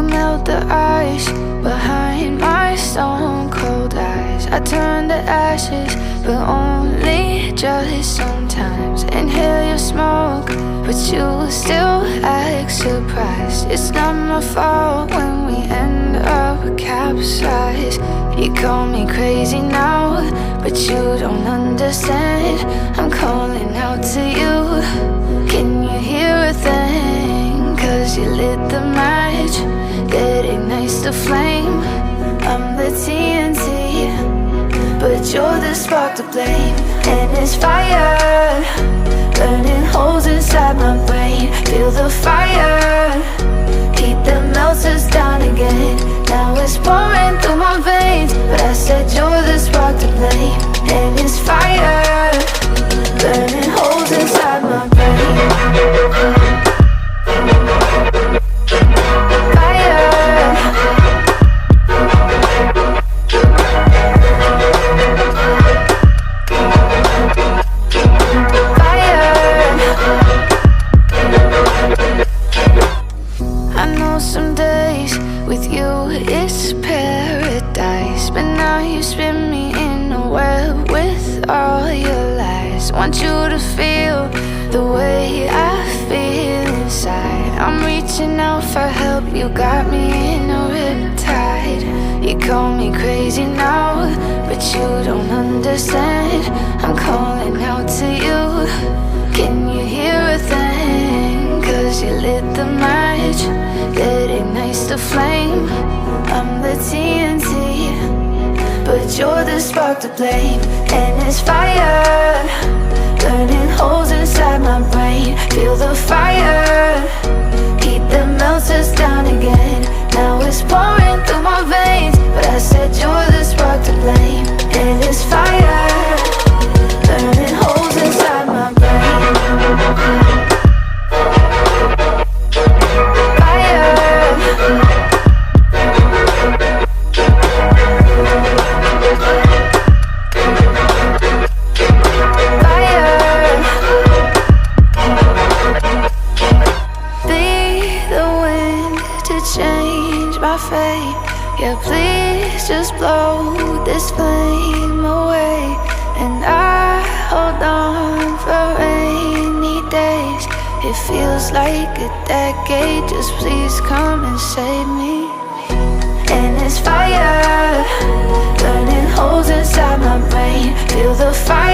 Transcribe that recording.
melt the ice behind my stone cold eyes. I turn to ashes, but only just sometimes. Inhale your smoke, but you still act surprised. It's not my fault when we end up capsized. You call me crazy now, but you don't understand. I'm calling out to you. Can you hear a thing? 'Cause you lit the match that ignites the flame. I'm the TNT, but you're the spark to blame. And it's fire, burning holes inside my brain. Feel the fire, heat that melts us down again. Now it's pouring through my veins, but I said you're the spark to blame. And it's fire, burning holes inside my brain. Some days with you it's paradise, but now you spin me in a web with all your lies. Want you to feel the way I feel inside. I'm reaching out for help, you got me in a riptide. You call me crazy now, but you don't understand. I'm calling out to you. Can you hear a thing? 'Cause you lit the match that ignites the flame. I'm the TNT, but you're the spark to blame. And it's fire, burning holes inside my brain. Feel the fire, heat that melts us down again. Now it's pouring through my veins, but I said you're the spark to blame. And it's fire, burning holes inside my brain. Yeah, please just blow this flame away. And I hold on for rainy days. It feels like a decade, just please come and save me. And it's fire, burning holes inside my brain. Feel the fire.